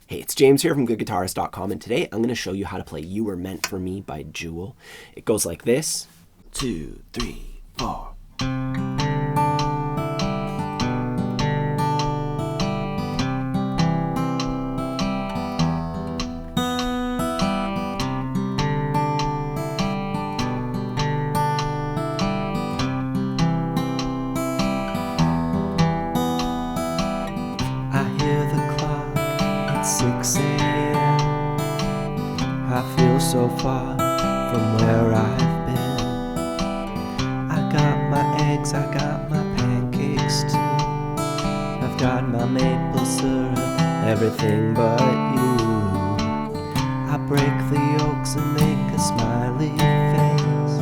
Hey, it's James here from GoodGuitarist.com, and today I'm going to show you how to play You Were Meant For Me by Jewel. It goes like this. 2, 3, 4. I hear the clock, it's 6 a.m. I feel so far from where I've been. I got my eggs, I got my pancakes too. I've got my maple syrup, everything but you. I break the yolks and make a smiley face.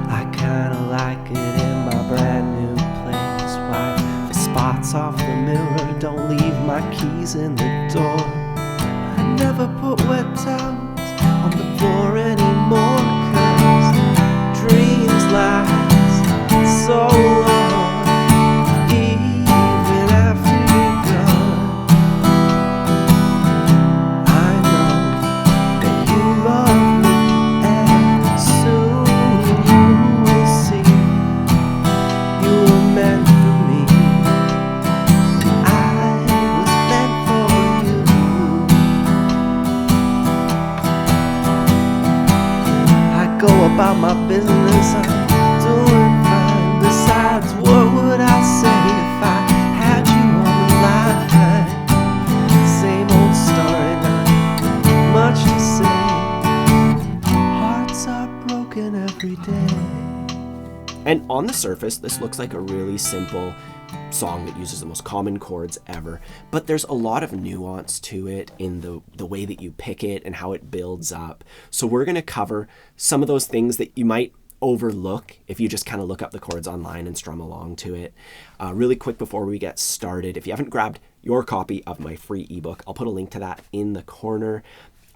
I kinda like it in my brand new place. Wipe the spots off the mirror, don't leave my keys in the door. I never put wet towels on the floor anymore, 'cause dreams last so long, even after you're gone. I know that you love me, and soon you will see you were meant for me. I was meant for you. I go about my business, I'm doing fine. Besides, what would I say if I had you on the line? Same old story, not much to say. Hearts are broken every day. And on the surface, this looks like a really simple song that uses the most common chords ever, but there's a lot of nuance to it in the way that you pick it and how it builds up. So we're going to cover some of those things that you might overlook if you just kind of look up the chords online and strum along to it. Really quick before we get started, if you haven't grabbed your copy of my free ebook, I'll put a link to that in the corner.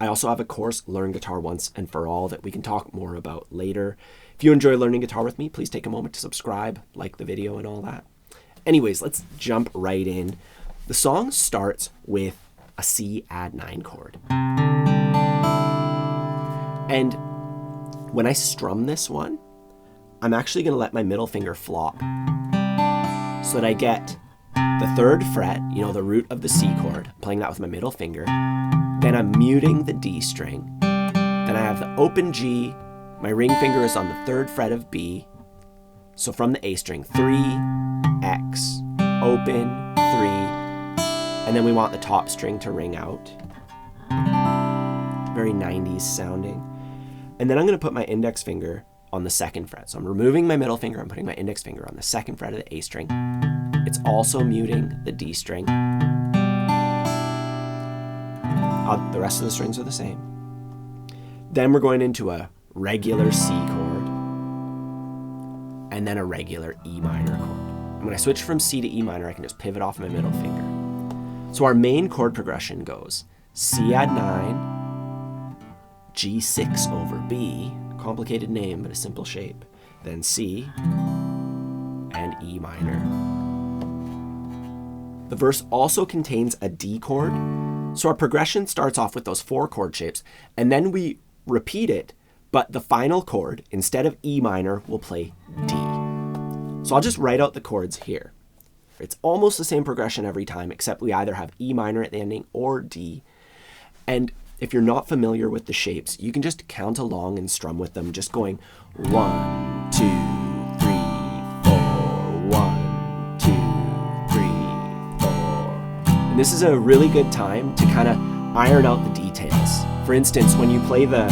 I also have a course, Learn Guitar Once and For All, that we can talk more about later. If you enjoy learning guitar with me, please take a moment to subscribe, like the video and all that. Anyways, let's jump right in. The song starts with a C add 9 chord. And when I strum this one, I'm actually going to let my middle finger flop so that I get the 3rd fret, the root of the C chord, playing that with my middle finger. Then I'm muting the D string. Then I have the open G. My ring finger is on the 3rd fret of B. So from the A string, 3, X, open, 3, and then we want the top string to ring out. Very 90s sounding. And then I'm going to put my index finger on the 2nd fret. So I'm removing my middle finger, I'm putting my index finger on the 2nd fret of the A string. It's also muting the D string. The rest of the strings are the same. Then we're going into a regular C chord, and then a regular E minor chord. And when I switch from C to E minor, I can just pivot off my middle finger. So our main chord progression goes C add 9, G6 over B, complicated name, but a simple shape, then C, and E minor. The verse also contains a D chord, so our progression starts off with those 4 chord shapes, and then we repeat it, but the final chord, instead of E minor, will play D. So I'll just write out the chords here. It's almost the same progression every time, except we either have E minor at the ending or D. And if you're not familiar with the shapes, you can just count along and strum with them, just going 1, 2, 3, 4, 1, 2, 3, 4. And this is a really good time to kind of iron out the details. For instance, when you play the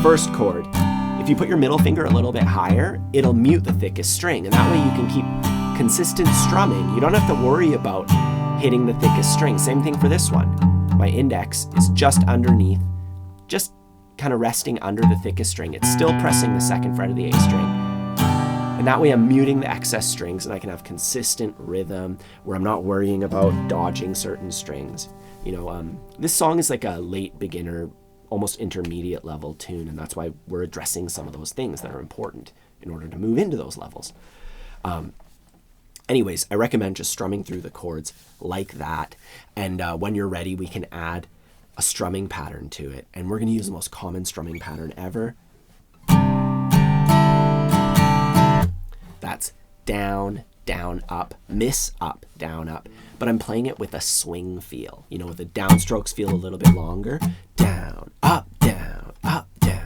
1st chord, if you put your middle finger a little bit higher, it'll mute the thickest string, and that way you can keep consistent strumming. You don't have to worry about hitting the thickest string. Same thing for this one. My index is just underneath, just kind of resting under the thickest string. It's still pressing the 2nd fret of the A string. And that way I'm muting the excess strings and I can have consistent rhythm where I'm not worrying about dodging certain strings. This song is like a late beginner, almost intermediate level tune, and that's why we're addressing some of those things that are important in order to move into those levels. Anyways, I recommend just strumming through the chords like that. And when you're ready, we can add a strumming pattern to it. And we're going to use the most common strumming pattern ever. That's down, down, up, miss, up, down, up. But I'm playing it with a swing feel. You know, the downstrokes feel a little bit longer. Down, up, down, up, down.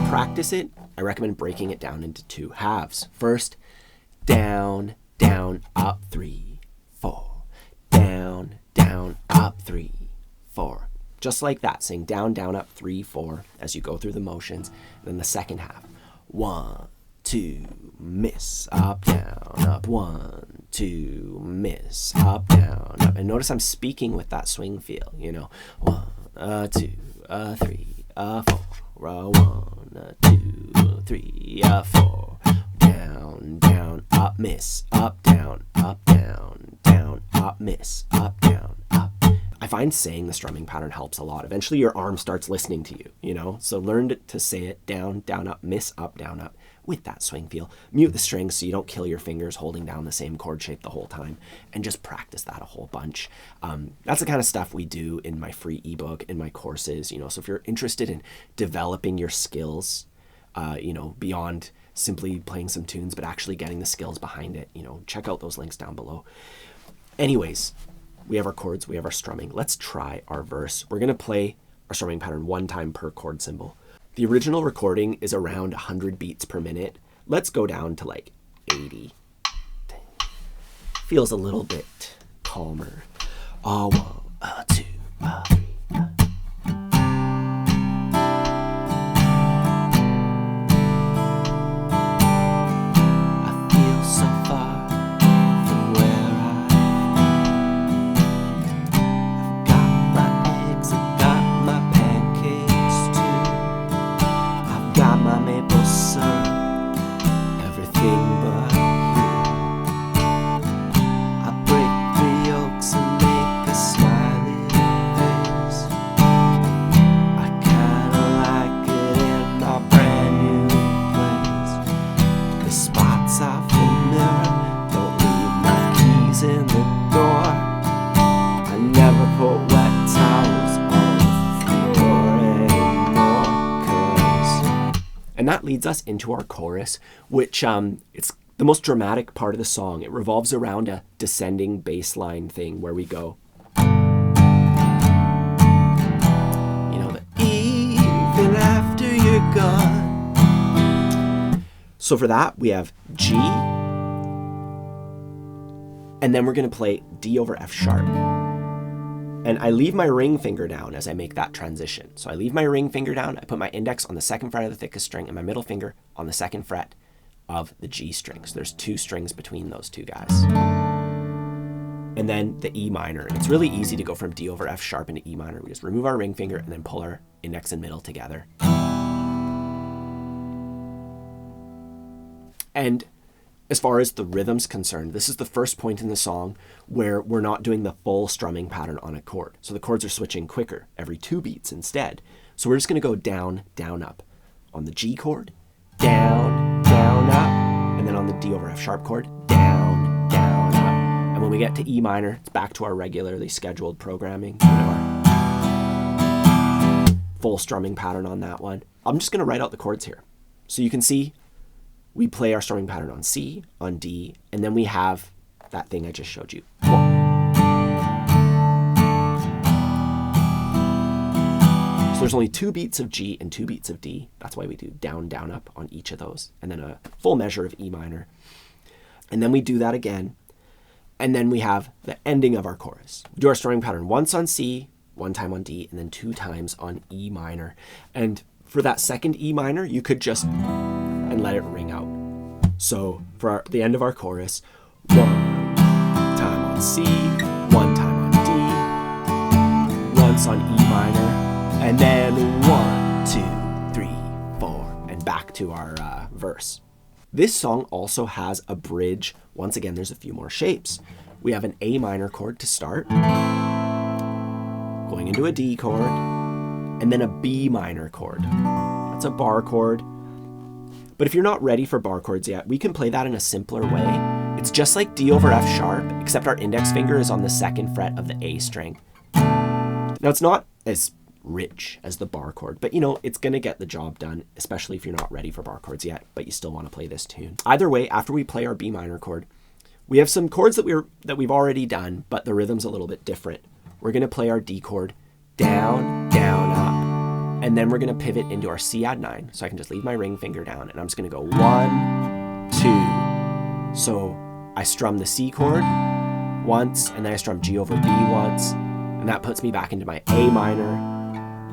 Practice it, I recommend breaking it down into two halves. First, down, down, up, 3, 4. Down, down, up, 3, 4. Just like that, saying down, down, up, 3, 4 as you go through the motions. And then the second half, 1, 2, miss, up, down, up, 1, 2, miss, up, down, up. And notice I'm speaking with that swing feel, you know. 1, 2, 3, 4. 1, 2, 3, 4. Down, down, up, miss, up, down, down, up, miss, up, down, up. I find saying the strumming pattern helps a lot. Eventually your arm starts listening to you, you know? So learn to say it down, down, up, miss, up, down, up with that swing feel. Mute the strings so you don't kill your fingers holding down the same chord shape the whole time, and just practice that a whole bunch. That's the kind of stuff we do in my free ebook, in my courses, you know? So if you're interested in developing your skills, you know, beyond simply playing some tunes, but actually getting the skills behind it, you know, check out those links down below. Anyways, we have our chords, we have our strumming. Let's try our verse. We're going to play our strumming pattern one time per chord symbol. The original recording is around 100 beats per minute. Let's go down to like 80. Feels a little bit calmer. 1, 2, 3. And that leads us into our chorus, which it's the most dramatic part of the song. It revolves around a descending bass line thing where we go, you know, the even after you're gone. So for that, we have G, and then we're going to play D over F sharp. And I leave my ring finger down as I make that transition. So I leave my ring finger down, I put my index on the second fret of the thickest string and my middle finger on the second fret of the G string. So there's 2 strings between those 2 guys. And then the E minor. It's really easy to go from D over F sharp into E minor. We just remove our ring finger and then pull our index and middle together. And as far as the rhythm's concerned, this is the first point in the song where we're not doing the full strumming pattern on a chord. So the chords are switching quicker, every 2 beats instead. So we're just going to go down, down, up. On the G chord, down, down, up. And then on the D over F sharp chord, down, down, up. And when we get to E minor, it's back to our regularly scheduled programming. You know, our full strumming pattern on that one. I'm just going to write out the chords here. So you can see we play our strumming pattern on C, on D, and then we have that thing I just showed you. 1. So there's only 2 beats of G and 2 beats of D. That's why we do down, down, up on each of those. And then a full measure of E minor. And then we do that again. And then we have the ending of our chorus. We do our strumming pattern once on C, 1 time on D, and then 2 times on E minor. And for that second E minor, you could just and let it ring out. So for the end of our chorus, 1 time on C, 1 time on D, once on E minor, and then 1, 2, 3, 4, and back to our verse. This song also has a bridge. Once again, there's a few more shapes. We have an A minor chord to start, going into a D chord, and then a B minor chord. That's a bar chord. But if you're not ready for bar chords yet, we can play that in a simpler way. It's just like D over F sharp, except our index finger is on the 2nd fret of the A string. Now it's not as rich as the bar chord, but it's gonna get the job done, especially if you're not ready for bar chords yet, but you still want to play this tune. Either way, after we play our B minor chord, we have some chords that we've already done, but the rhythm's a little bit different. We're gonna play our D chord down, down, up, and then we're gonna pivot into our C add 9. So I can just leave my ring finger down, and I'm just gonna go 1, 2. So I strum the C chord once, and then I strum G over B once, and that puts me back into my A minor,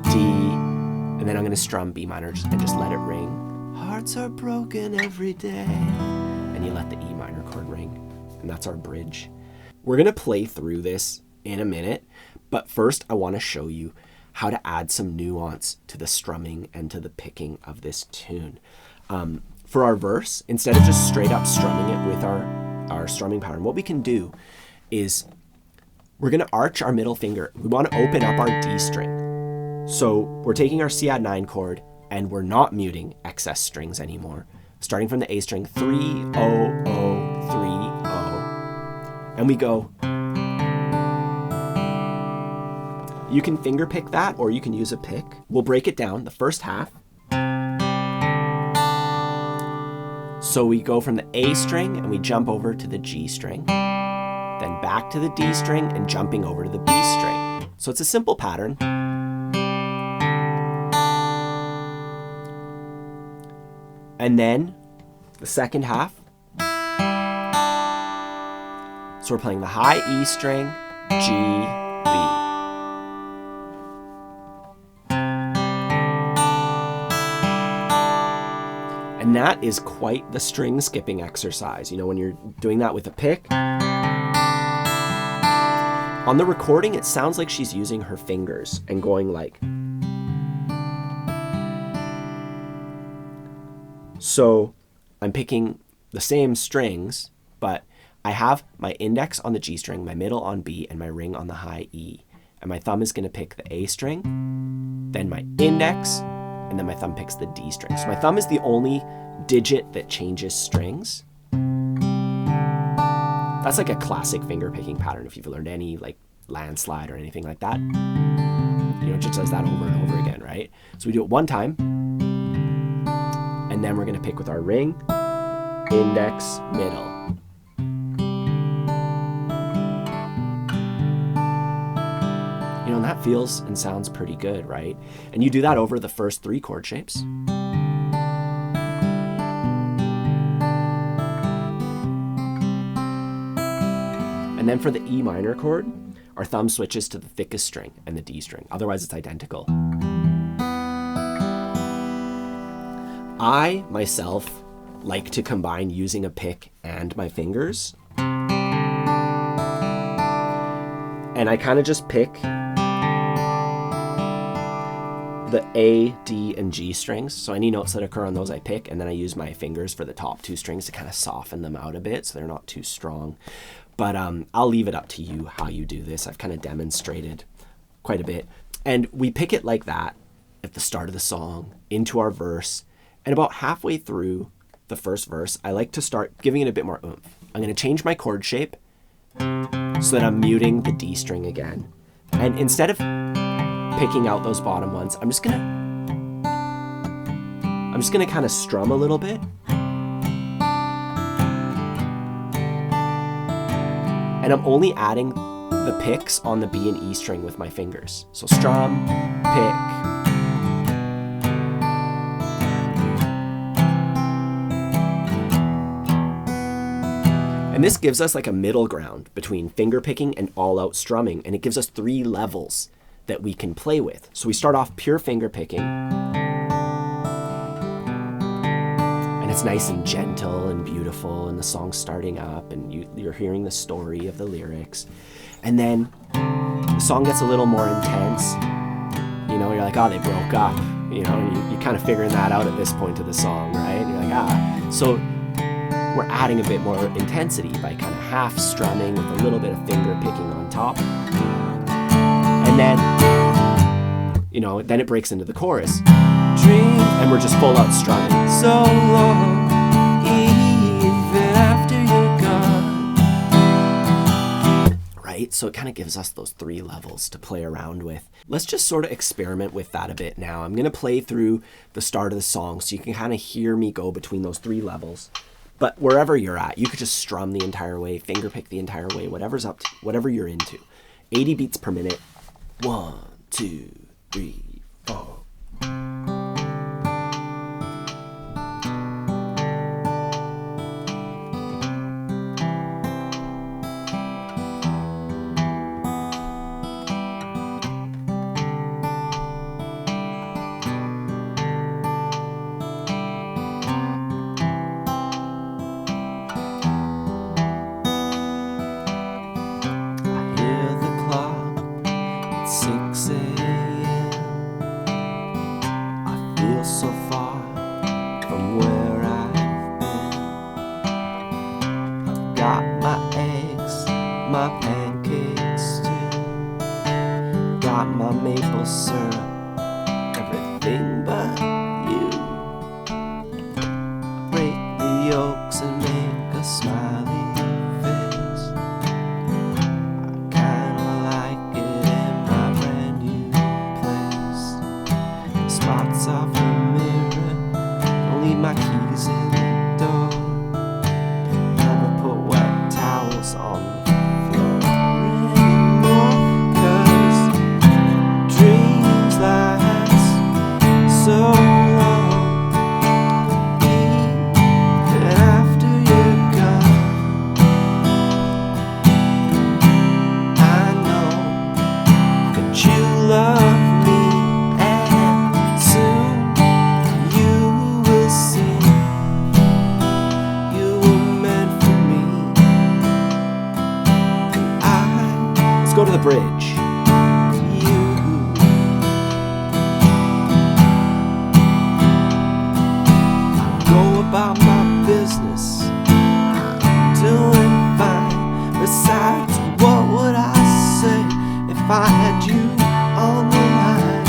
D, and then I'm gonna strum B minor and just let it ring. Hearts are broken every day. And you let the E minor chord ring, and that's our bridge. We're gonna play through this in a minute, but first I wanna show you how to add some nuance to the strumming and to the picking of this tune. For our verse, instead of just straight up strumming it with our strumming pattern, what we can do is we're gonna arch our middle finger. We wanna open up our D string. So we're taking our C add 9 chord, and we're not muting excess strings anymore. Starting from the A string, 3, 0, 0, 3, 0. And we go. You can finger pick that, or you can use a pick. We'll break it down, the first half. So we go from the A string, and we jump over to the G string. Then back to the D string, and jumping over to the B string. So it's a simple pattern. And then the second half. So we're playing the high E string, G, B. And that is quite the string skipping exercise. When you're doing that with a pick. On the recording, it sounds like she's using her fingers and going like. So I'm picking the same strings, but I have my index on the G string, my middle on B, and my ring on the high E. And my thumb is going to pick the A string, then my index, and then my thumb picks the D string. So my thumb is the only digit that changes strings. That's like a classic finger picking pattern if you've learned any like landslide or anything like that. It just does that over and over again, right? So we do it one time. And then we're gonna pick with our ring, index, middle. And that feels and sounds pretty good, right? And you do that over the first 3 chord shapes. And then for the E minor chord, our thumb switches to the thickest string and the D string. Otherwise, it's identical. I, myself, like to combine using a pick and my fingers. And I kind of just pick the A, D, and G strings. So any notes that occur on those I pick, and then I use my fingers for the top 2 strings to kind of soften them out a bit so they're not too strong. But I'll leave it up to you how you do this. I've kind of demonstrated quite a bit. And we pick it like that at the start of the song, into our verse, and about halfway through the first verse, I like to start giving it a bit more oomph. I'm going to change my chord shape so that I'm muting the D string again. And instead of picking out those bottom ones, I'm just gonna kind of strum a little bit. And I'm only adding the picks on the B and E string with my fingers. So strum, pick. And this gives us like a middle ground between finger picking and all-out strumming, and it gives us 3 levels that we can play with. So we start off pure finger picking, and it's nice and gentle and beautiful, and the song's starting up, and you're hearing the story of the lyrics. And then the song gets a little more intense. You're like, oh, they broke up. And you're kind of figuring that out at this point of the song, right? And you're like, So we're adding a bit more intensity by kind of half strumming with a little bit of finger picking on top. And then you know, then it breaks into the chorus. Dream And we're just full out strumming. so long, even after you're gone. Right? So it kind of gives us those 3 levels to play around with. Let's just sort of experiment with that a bit now. I'm going to play through the start of the song so you can kind of hear me go between those 3 levels. But wherever you're at, you could just strum the entire way, fingerpick the entire way, whatever's up to, whatever you're into. 80 beats per minute. 1, 2, 3, 4. Hear the clock, it's 6 a.m. I feel so far from where I've been. I've got my eggs, my pancakes too. Got my maple syrup, everything but you. Break the yolks and make a smiley face. Kinda like it in my brand new place. Spots off the mirror, don't leave my keys in the door. Never put wet towels on the floor anymore. 'Cause dreams last so long, even after you're gone. I know that you love me, and soon you will see you were meant for me. Let's go to the bridge. You go about my business, doing fine. Besides, what would I say if I had you on the line?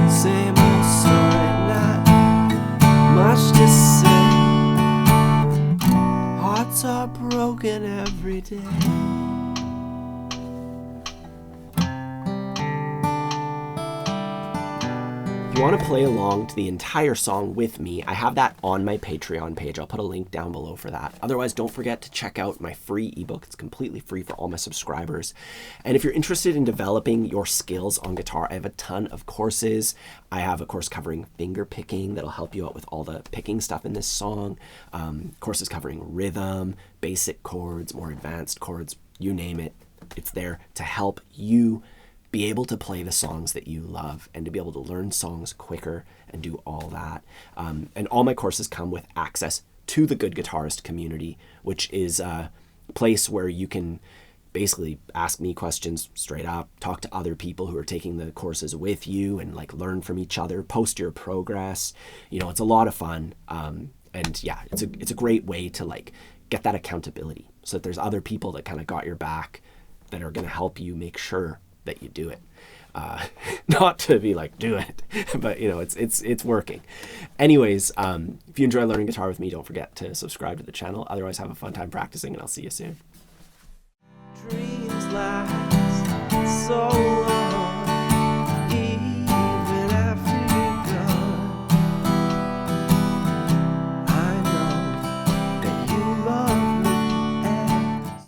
Same old story, not much to say. Hearts are broken every day. If you want to play along to the entire song with me, I have that on my Patreon page. I'll put a link down below for that. Otherwise, don't forget to check out my free ebook. It's completely free for all my subscribers. And if you're interested in developing your skills on guitar, I have a ton of courses. I have a course covering finger picking that'll help you out with all the picking stuff in this song. Courses covering rhythm, basic chords, more advanced chords, you name it. It's there to help you be able to play the songs that you love and to be able to learn songs quicker and do all that. And all my courses come with access to the Good Guitarist community, which is a place where you can basically ask me questions straight up, talk to other people who are taking the courses with you and like learn from each other, post your progress. You know, it's a lot of fun. And yeah, it's a great way to like get that accountability so that there's other people that kind of got your back that are going to help you make sure that you do it. Not to be like, do it, but you know, it's working. Anyways, if you enjoy learning guitar with me, don't forget to subscribe to the channel. Otherwise, have a fun time practicing and I'll see you soon. Dreams last so